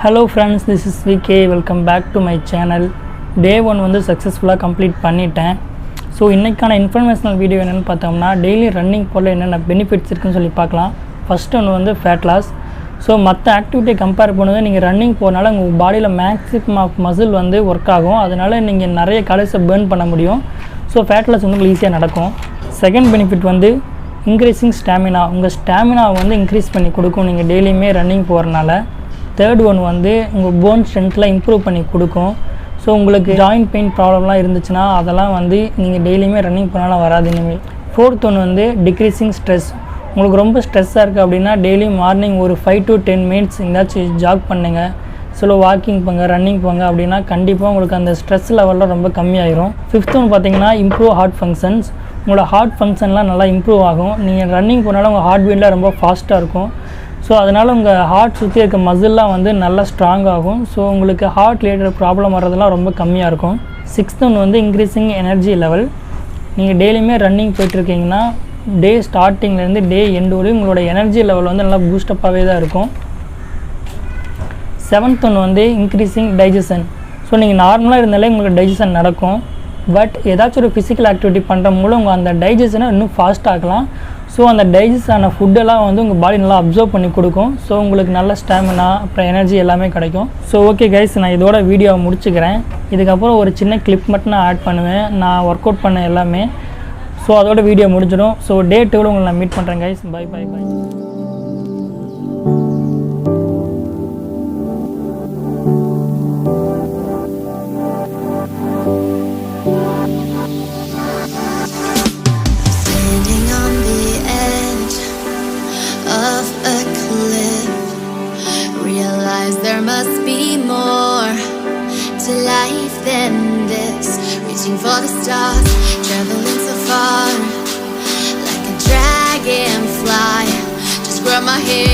Hello friends, this is VK. Welcome back to my channel. Day 1 வந்து சக்ஸஸ்ஃபுல்லாக complete பண்ணிட்டேன். So இன்றைக்கான informational video என்னென்னு பார்த்தோம்னா டெய்லி ரன்னிங் போல் என்னென்ன பெனிஃபிட்ஸ் இருக்குன்னு சொல்லி பார்க்கலாம். ஃபஸ்ட்டு ஒன்று வந்து ஃபேட் லாஸ். ஸோ மற்ற ஆக்டிவிட்டியை கம்பேர் பண்ணுவது நீங்கள் ரன்னிங் போகிறனால உங்கள் பாடியில் மேக்ஸிமம் ஆஃப் மசில் வந்து ஒர்க் ஆகும். அதனால் நீங்கள் நிறைய கலோரிஸை பேர்ன் பண்ண முடியும். ஸோ ஃபேட் லாஸ் வந்து ஈஸியாக நடக்கும். செகண்ட் பெனிஃபிட் வந்து இன்க்ரீஸிங் ஸ்டாமினா. உங்கள் ஸ்டாமினாவை வந்து இன்க்ரீஸ் பண்ணி கொடுக்கும் நீங்கள் டெய்லியுமே ரன்னிங் போகிறனால. தேர்ட் ஒன் வந்து உங்கள் போன் ஸ்ட்ரென்த்தில் இம்ப்ரூவ் பண்ணி கொடுக்கும். ஸோ உங்களுக்கு ஜாயிண்ட் பெயின் ப்ராப்ளம்லாம் இருந்துச்சுன்னா அதெல்லாம் வந்து நீங்கள் டெய்லியுமே ரன்னிங் பண்ணாலும் வராது இனிமேல். ஃபோர்த் ஒன் வந்து டிக்ரீஸிங் ஸ்ட்ரெஸ். உங்களுக்கு ரொம்ப ஸ்ட்ரெஸ்ஸாக இருக்குது அப்படின்னா டெய்லி மார்னிங் ஒரு 5 to 10 minutes எங்கேயாச்சும் ஜாக் பண்ணுங்கள், சில வாக்கிங் போங்க, ரன்னிங் போங்க. அப்படின்னா கண்டிப்பாக உங்களுக்கு அந்த ஸ்ட்ரெஸ் லெவலில் ரொம்ப கம்மியாயிரும். ஃபிஃப்த் ஒன் பார்த்தீங்கன்னா இம்ப்ரூவ் ஹார்ட் ஃபங்க்ஷன்ஸ். உங்களோட ஹார்ட் ஃபங்க்ஷன்லாம் நல்லா இம்ப்ரூவ் ஆகும். நீங்கள் ரன்னிங் போனாலும் உங்கள் ஹார்ட் பீட்லாம் ரொம்ப ஃபாஸ்ட்டாக இருக்கும். ஸோ அதனால் உங்கள் ஹார்ட் சுற்றி இருக்க மசில்லாம் வந்து நல்லா ஸ்ட்ராங் ஆகும். ஸோ உங்களுக்கு ஹார்ட் ரிலேட்டட் ப்ராப்ளம் வர்றதெல்லாம் ரொம்ப கம்மியாக இருக்கும். சிக்ஸ்த் ஒன் வந்து இன்க்ரீஸிங் எனர்ஜி லெவல். நீங்கள் டெய்லியுமே ரன்னிங் போய்ட்டுருக்கீங்கன்னா டே ஸ்டார்டிங்லேருந்து டே எண்டு வரையும் உங்களோட எனர்ஜி லெவல் வந்து நல்லா பூஸ்டப்பாகவே தான் இருக்கும். செவன்த் ஒன் வந்து இன்க்ரீஸிங் டைஜஷன். ஸோ நீங்கள் நார்மலாக இருந்தாலே உங்களுக்கு டைஜஷன் நடக்கும். பட் ஏதாச்சும் ஒரு ஃபிசிக்கல் ஆக்டிவிட்டி பண்ணுற மூலம் உங்கள் அந்த டைஜஷனை இன்னும் ஃபாஸ்ட் ஆகலாம். ஸோ அந்த டைஜஸ்ட் ஆன ஃபுட்டெல்லாம் வந்து உங்கள் பாடி நல்லா அப்சர்வ் பண்ணி கொடுக்கும். ஸோ உங்களுக்கு நல்ல ஸ்டாமினா அப்புறம் எனர்ஜி எல்லாமே கிடைக்கும். ஸோ ஓகே கைஸ், நான் இதோட வீடியோவை முடிச்சுக்கிறேன். இதுக்கப்புறம் ஒரு சின்ன கிளிப் மட்டும் நான் ஆட் பண்ணுவேன், நான் ஒர்க் அவுட் பண்ண எல்லாமே. ஸோ அதோட வீடியோ முடிஞ்சிடும். ஸோ டே 2 உங்களை நான் மீட் பண்ணுறேன் guys. Bye bye bye. There must be more to life than this. Reaching for the stars, traveling so far, like a dragonfly. Just grab my hand.